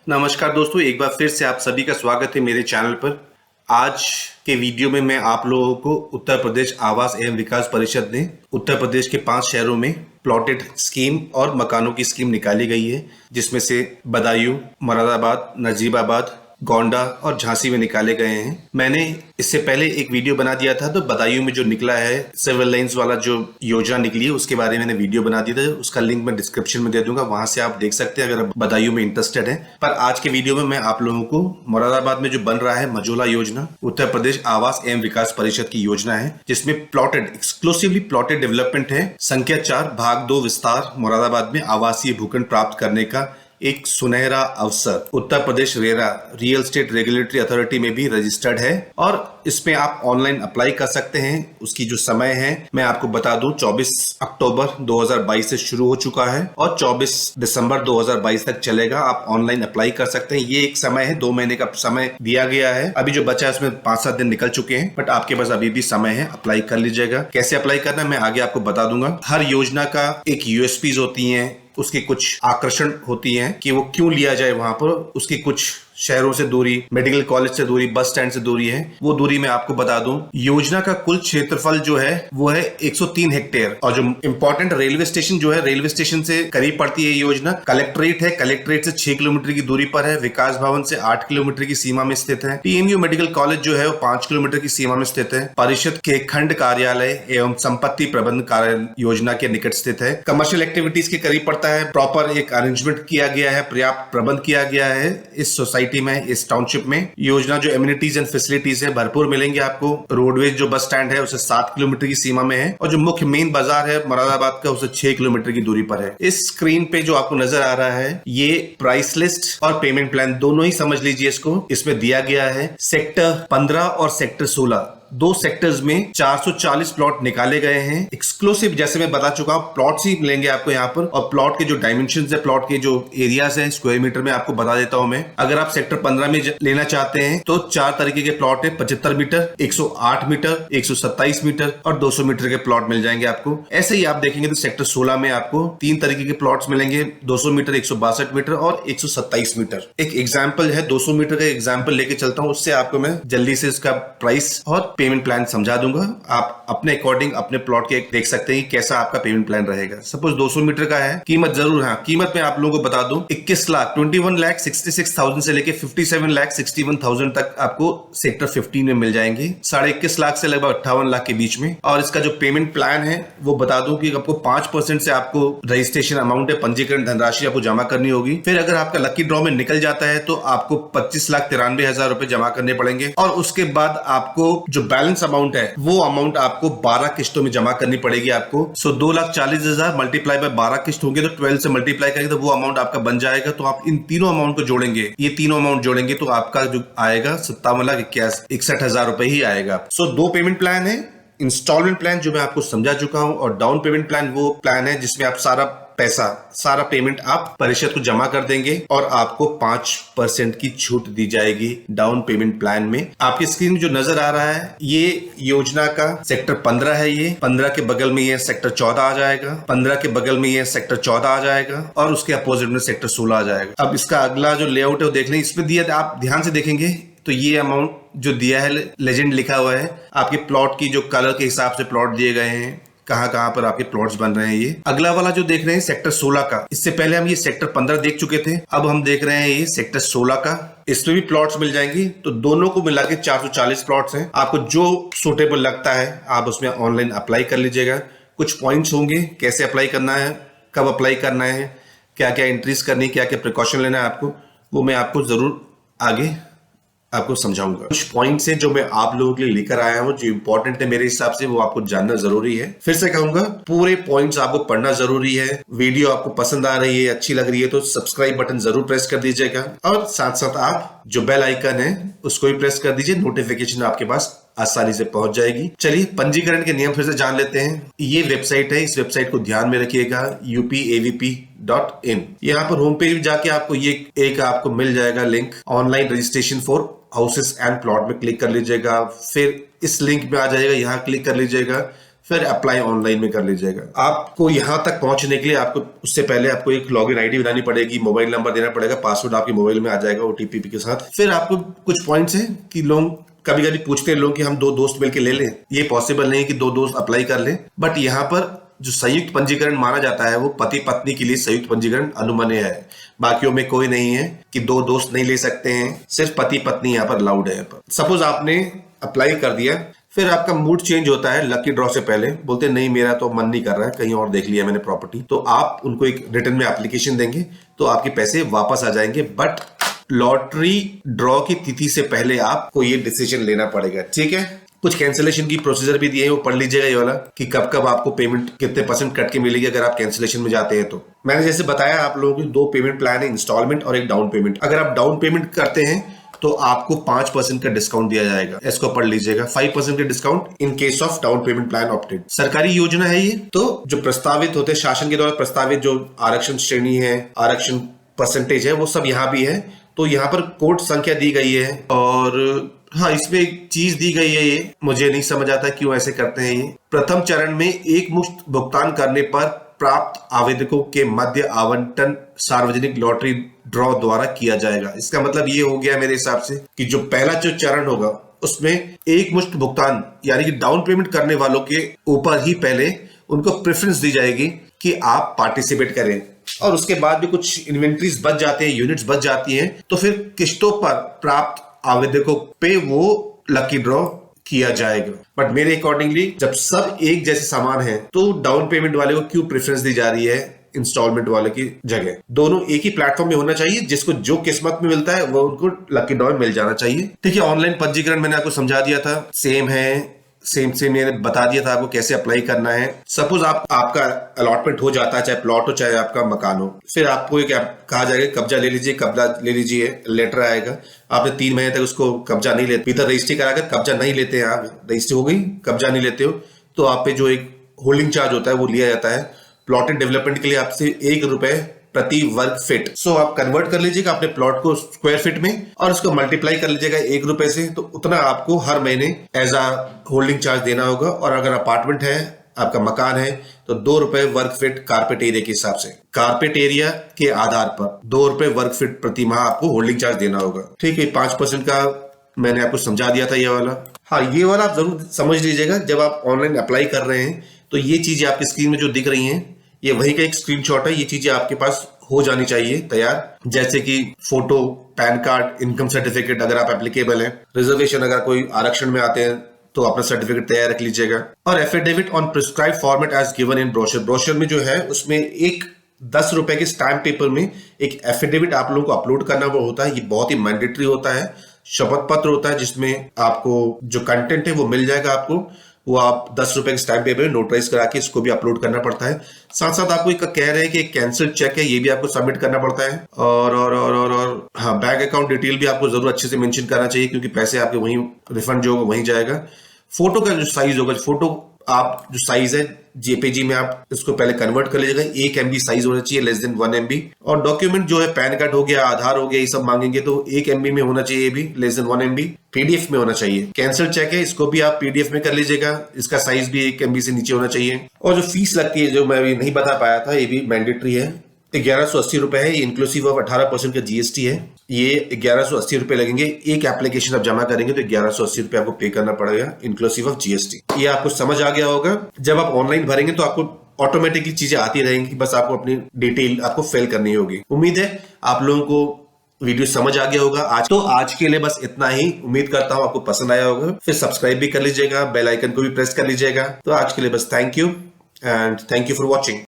नमस्कार दोस्तों, एक बार फिर से आप सभी का स्वागत है मेरे चैनल पर। आज के वीडियो में मैं आप लोगों को उत्तर प्रदेश आवास एवं विकास परिषद ने उत्तर प्रदेश के 5 शहरों में प्लॉटेड स्कीम और मकानों की स्कीम निकाली गई है, जिसमें से बदायूं, मुरादाबाद, नजीबाबाद, गोंडा और झांसी में निकाले गए हैं। मैंने इससे पहले एक वीडियो बना दिया था, तो बदायूं में जो निकला है सिविल लाइंस वाला जो योजना निकली है उसके बारे में मैंने वीडियो बना दिया था। उसका लिंक मैं डिस्क्रिप्शन में दे दूंगा, वहां से आप देख सकते हैं अगर आप बदायूं में इंटरेस्टेड हैं। पर आज के वीडियो में मैं आप लोगों को मुरादाबाद में जो बन रहा है मजोला योजना, उत्तर प्रदेश आवास एवं विकास परिषद की योजना है, जिसमें प्लॉटेड एक्सक्लूसिवली प्लॉटेड डेवलपमेंट है। संख्या 4 भाग 2 विस्तार मुरादाबाद में आवासीय भूखंड प्राप्त करने का एक सुनहरा अवसर Uttar Pradesh RERA real estate regulatory authority में भी रजिस्टर्ड है और इसमें आप ऑनलाइन अप्लाई कर सकते हैं। उसकी जो समय है मैं आपको बता दूं, 24 अक्टूबर 2022 से शुरू हो चुका है और 24 दिसंबर 2022 तक चलेगा। आप ऑनलाइन अप्लाई कर सकते हैं। ये एक समय है, 2 महीने का समय दिया गया है। अभी जो बचा है उसमें 5-7 दिन निकल चुके हैं, बट आपके पास अभी भी समय है, अप्लाई कर लीजिएगा। कैसे अप्लाई करना है मैं आगे आपको बता दूंगा। हर योजना का एक यूएसपीज होती है, उसके कुछ आकर्षण होती हैं कि वो क्यों लिया जाए वहां पर। उसकी कुछ शहरों से दूरी, मेडिकल कॉलेज से दूरी, बस स्टैंड से दूरी है। वो दूरी मैं आपको बता दूं। योजना का कुल क्षेत्रफल जो है वो है 103 हेक्टेयर और जो इंपॉर्टेंट रेलवे स्टेशन जो है, रेलवे स्टेशन से करीब पड़ती है योजना। कलेक्ट्रेट है, कलेक्ट्रेट से 6 किलोमीटर की दूरी पर है। विकास भवन से 8 किलोमीटर की सीमा में स्थित है। टीएमयू मेडिकल कॉलेज जो है वो 5 किलोमीटर की सीमा में स्थित है। परिषद के खंड कार्यालय एवं संपत्ति प्रबंध कार्य योजना के निकट स्थित है। कमर्शियल एक्टिविटीज के करीब पड़ता है। प्रॉपर एक अरेंजमेंट किया गया है, पर्याप्त प्रबंध किया गया है इस सोसाइटी में, इस टाउनशिप में। योजना जो एमिनिटीज एंड फैसिलिटीज है भरपूर मिलेंगे आपको। रोडवेज जो बस स्टैंड है उसे 7 किलोमीटर की सीमा में है और जो मुख्य मेन बाजार है मुरादाबाद का उसे 6 किलोमीटर की दूरी पर है। इस स्क्रीन पे जो आपको नजर आ रहा है ये प्राइस लिस्ट और पेमेंट प्लान दोनों ही समझ लीजिए इसको। इसमें दिया गया है सेक्टर 15 और सेक्टर 16, 2 सेक्टर्स में 440 प्लॉट निकाले गए हैं। एक्सक्लूसिव, जैसे मैं बता चुका हूं, प्लॉट्स ही मिलेंगे आपको यहाँ पर। और प्लॉट के जो डायमेंशंस है, प्लॉट के जो एरियाज है स्क्वायर मीटर में, आपको बता देता हूं मैं। अगर आप सेक्टर 15 में लेना चाहते हैं तो 4 तरीके के प्लॉट है। 75 मीटर, 108 मीटर, 127 मीटर और 200 मीटर के प्लॉट मिल जाएंगे आपको। ऐसे ही आप देखेंगे तो सेक्टर 16 में आपको 3 तरीके के प्लॉट्स मिलेंगे, 200 मीटर, 162 मीटर और 127 मीटर। एक एग्जाम्पल है, 200 मीटर का एग्जाम्पल लेके चलता हूँ, उससे आपको मैं जल्दी से इसका प्राइस और पेमेंट प्लान समझा दूंगा। आप अपने अकॉर्डिंग अपने प्लॉट के देख सकते हैं कि कैसा आपका पेमेंट प्लान रहेगा। सपोज 200 मीटर का है, कीमत जरूर, हाँ कीमत में आप लोगों को बता दूं, 21,66,000 से लेके 57,61,000 तक आपको सेक्टर 15 में मिल जाएंगे। 21.5 लाख से लगभग 58 लाख के बीच में। और इसका जो पेमेंट प्लान है वो बता दूं कि आपको 5% से आपको रजिस्ट्रेशन अमाउंट है, पंजीकरण धनराशि आपको जमा करनी होगी। फिर अगर आपका लकी ड्रॉ में निकल जाता है तो आपको 25,93,000 रुपए जमा करने पड़ेंगे और उसके बाद आपको जो बैलेंस अमाउंट है वो अमाउंट आपको 12 किस्तों में जमा करनी पड़ेगी आपको। 2,40,000 मल्टीप्लाई बाय 12 किस्त होंगे तो 12 से मल्टीप्लाई करेंगे तो वो अमाउंट आपका बन जाएगा। तो आप इन तीनों अमाउंट को जोड़ेंगे, ये तीनों अमाउंट जोड़ेंगे तो आपका जो आएगा 57,61,000 रुपए ही आएगा। 2 पेमेंट प्लान है। इंस्टॉलमेंट प्लान जो मैं आपको समझा चुका हूं और डाउन पेमेंट प्लान वो प्लान है जिसमें आप सारा पेमेंट आप परिषद को जमा कर देंगे और आपको 5% की छूट दी जाएगी डाउन पेमेंट प्लान में। आपकी स्क्रीन में जो नजर आ रहा है ये योजना का सेक्टर 15 है। ये 15 के बगल में ये सेक्टर 14 आ जाएगा, 15 के बगल में ये सेक्टर 14 आ जाएगा और उसके अपोजिट में सेक्टर 16 आ जाएगा। अब इसका अगला जो लेआउट है वो देख लें। इसमें दिया, आप ध्यान से देखेंगे तो ये अमाउंट जो दिया है, लेजेंड लिखा हुआ है। आपके प्लॉट की जो कलर के हिसाब से प्लॉट दिए गए हैं, कहां कहां पर आपके प्लॉट्स बन रहे हैं। ये अगला वाला जो देख रहे हैं सेक्टर 16 का, इससे पहले हम ये सेक्टर 15 देख चुके थे, अब हम देख रहे हैं ये सेक्टर 16 का। इसमें भी प्लॉट्स मिल जाएंगी। तो दोनों को मिला के 440 प्लॉट्स हैं। आपको जो सुटेबल लगता है आप उसमें ऑनलाइन अप्लाई कर लीजिएगा। कुछ पॉइंट्स होंगे, कैसे अप्लाई करना है, कब अप्लाई करना है, क्या क्या एंट्रीज करनी, क्या क्या प्रिकॉशन लेना है आपको, वो मैं आपको जरूर आगे आपको समझाऊंगा। कुछ पॉइंट्स हैं जो मैं आप लोगों के लिए लेकर आया हूं, जो इंपॉर्टेंट है मेरे हिसाब से, वो आपको जानना जरूरी है। फिर से कहूंगा, पूरे पॉइंट्स आपको पढ़ना जरूरी है। वीडियो आपको पसंद आ रही है, अच्छी लग रही है तो सब्सक्राइब बटन जरूर प्रेस कर दीजिएगा और साथ साथ आप जो बेल आइकन है उसको भी प्रेस कर दीजिए। नोटिफिकेशन आपके पास आसानी से पहुंच जाएगी। चलिए पंजीकरण के नियम फिर से जान लेते हैं। ये वेबसाइट है, इस वेबसाइट को ध्यान में रखिएगा, upavp.in। यहाँ पर होम पेज जाके आपको ये एक आपको मिल जाएगा link, online registration for houses and plot में क्लिक कर लीजिएगा। फिर इस लिंक में आ जाएगा, यहाँ क्लिक कर लीजिएगा। फिर अप्लाई ऑनलाइन में कर लीजिएगा। आपको यहाँ तक पहुंचने के लिए आपको उससे पहले आपको एक लॉगिन आईडी बनानी पड़ेगी, मोबाइल नंबर देना पड़ेगा, पासवर्ड आपके मोबाइल में आ जाएगा ओटीपी के साथ। फिर आपको कुछ पॉइंट्स है कि लोग कभी कभी पूछते हैं लोग कि हम 2 दोस्त मिलकर ले लें। ये पॉसिबल नहीं है कि 2 दोस्त अप्लाई कर लें, बट यहाँ पर जो संयुक्त पंजीकरण माना जाता है वो पति पत्नी के लिए संयुक्त पंजीकरण अनुमन्य है। बाकियों में कोई नहीं है कि 2 दोस्त नहीं ले सकते हैं, सिर्फ पति पत्नी यहाँ पर अलाउड है। सपोज आपने अप्लाई कर दिया, फिर आपका मूड चेंज होता है लकी ड्रॉ से पहले, बोलते नहीं मेरा तो मन नहीं कर रहा है, कहीं और देख लिया मैंने प्रॉपर्टी, तो आप उनको एक रिटर्न में एप्लीकेशन देंगे तो आपके पैसे वापस आ जाएंगे। बट लॉटरी ड्रॉ की तिथि से पहले आपको ये डिसीजन लेना पड़ेगा, ठीक है। कुछ कैंसिलेशन की प्रोसीजर भी दिए हैं, वो पढ़ लीजिएगा ये वाला कि कब कब आपको पेमेंट कितने % कट के मिलेगी अगर आप कैंसिलेशन में जाते हैं। तो मैंने जैसे बताया आप लोगों को 2 पेमेंट प्लान है, इंस्टॉलमेंट और एक डाउन पेमेंट। अगर आप डाउन पेमेंट करते हैं तो आपको 5% का डिस्काउंट दिया जाएगा, इसको पढ़ लीजिएगा। 5% का discount in case of down payment plan opted. सरकारी योजना है ये, तो जो प्रस्तावित होते हैं शासन के द्वारा प्रस्तावित जो आरक्षण श्रेणी है, आरक्षण % है, वो सब यहाँ भी है। तो यहाँ पर कोड संख्या दी गई है और हाँ, इसमें एक चीज दी गई है, ये मुझे नहीं समझ आता क्यों ऐसे करते हैं। ये प्रथम चरण में एक मुश्त भुगतान करने पर प्राप्त आवेदकों के मध्य आवंटन सार्वजनिक लॉटरी ड्रॉ द्वारा किया जाएगा। इसका मतलब ये हो गया मेरे हिसाब से कि जो पहला जो चरण होगा उसमें एक मुश्त भुगतान यानी कि डाउन पेमेंट करने वालों के ऊपर ही पहले उनको प्रेफरेंस दी जाएगी कि आप पार्टिसिपेट करें, और उसके बाद भी कुछ इन्वेंट्रीज बच जाते हैं, यूनिट्स बच जाती हैं, तो फिर किस्तों पर प्राप्त आवेदकों पे वो लकी ड्रॉ किया जाएगा। बट मेरे अकॉर्डिंगली जब सब एक जैसे सामान है तो डाउन पेमेंट वाले को क्यों प्रेफरेंस दी जा रही है इंस्टॉलमेंट वाले की जगह? दोनों एक ही प्लेटफॉर्म में होना चाहिए, जिसको जो किस्मत में मिलता है वो उनको लकी ड्रॉ में मिल जाना चाहिए। ठीक है, ऑनलाइन पंजीकरण मैंने आपको समझा दिया था, सेम है, सेम मैंने बता दिया था आपको कैसे अप्लाई करना है। सपोज आपका अलॉटमेंट हो जाता है, चाहे प्लॉट हो चाहे आपका मकान हो, फिर आपको एक कहा जाएगा कब्जा ले लीजिए, लेटर आएगा। आपने 3 महीने तक उसको कब्जा नहीं लेते, इधर रजिस्ट्री कराकर कब्जा नहीं लेते हैं, आप रजिस्ट्री हो गई कब्जा नहीं लेते हो, तो आप पे जो एक होल्डिंग चार्ज होता है वो लिया जाता है। प्लॉटेड डेवलपमेंट के लिए आपसे ₹1 प्रति वर्ग फीट। सो आप कन्वर्ट कर लीजिएगा अपने प्लॉट को स्क्वायर फीट में और उसको मल्टीप्लाई कर लीजिएगा ₹1 से, तो उतना आपको हर महीने एज आ होल्डिंग चार्ज देना होगा। और अगर अपार्टमेंट है, आपका मकान है, तो ₹2 वर्ग फीट कारपेट एरिया के हिसाब से, कारपेट एरिया के आधार पर ₹2 वर्ग फीट प्रति माह आपको होल्डिंग चार्ज देना होगा। ठीक है, 5% का मैंने आपको समझा दिया था ये वाला। हाँ, ये वाला आप जरूर समझ लीजिएगा जब आप ऑनलाइन अप्लाई कर रहे हैं, तो ये चीजें आपकी स्क्रीन में जो दिख रही हैं ये वही का एक स्क्रीनशॉट है। ये चीजें आपके पास हो जानी चाहिए तैयार, जैसे कि photo, pan card, income certificate अगर आप एप्लीकेबल हैं, रिजर्वेशन अगर कोई आरक्षण में आते हैं तो अपना सर्टिफिकेट तैयार रख लीजिएगा, और affidavit on prescribe format as given in brochure. Brochure में जो है उसमें एक ₹10 के स्टैम्प पेपर में एक एफिडेविट आप लोगों को अपलोड करना वो होता है। ये बहुत ही मैंडेटरी होता है, शपथ पत्र होता है जिसमें आपको जो कंटेंट है वो मिल जाएगा आपको, वो आप ₹10 के स्टैम्प पेपर में नोटराइज करा के इसको भी अपलोड करना पड़ता है। साथ साथ आपको एक कह रहे हैं कि एक कैंसिल चेक है, ये भी आपको सबमिट करना पड़ता है। और हाँ, बैंक अकाउंट डिटेल भी आपको जरूर अच्छे से मेंशन करना चाहिए क्योंकि पैसे आपके वहीं रिफंड जो होगा वहीं जाएगा। फोटो का जो साइज होगा, फोटो आप जो साइज है जेपीजी में आप इसको पहले कन्वर्ट कर लीजिएगा, 1 MB साइज होना चाहिए, लेस देन 1 MB। और डॉक्यूमेंट जो है पैन कार्ड हो गया, आधार हो गया, ये सब मांगेंगे तो 1 MB में होना चाहिए, भी लेस देन 1 MB। पीडीएफ में होना चाहिए। कैंसिल चेक है, इसको भी आप पीडीएफ में कर लीजिएगा, इसका साइज भी 1 MB से नीचे होना चाहिए। और जो फीस लगती है जो मैं अभी नहीं बता पाया था, ये भी मैंडेटरी है, ₹1180 है, ये इंक्लूसिव ऑफ 18% का जीएसटी है। ये ₹1180 लगेंगे। एक एप्लीकेशन आप जमा करेंगे तो ₹1180 आपको पे करना पड़ेगा इंक्लूसिव ऑफ जीएसटी। ये आपको समझ आ गया होगा। जब आप ऑनलाइन भरेंगे तो आपको ऑटोमेटिकली चीजें आती रहेंगी, बस आपको अपनी डिटेल आपको फिल करनी होगी। उम्मीद है आप लोगों को वीडियो समझ आ गया होगा। आज के लिए बस इतना ही। उम्मीद करता हूं आपको पसंद आया होगा। फिर सब्सक्राइब भी कर लीजिएगा, बेल आइकन को भी प्रेस कर लीजिएगा। तो आज के लिए बस thank you and thank you for watching.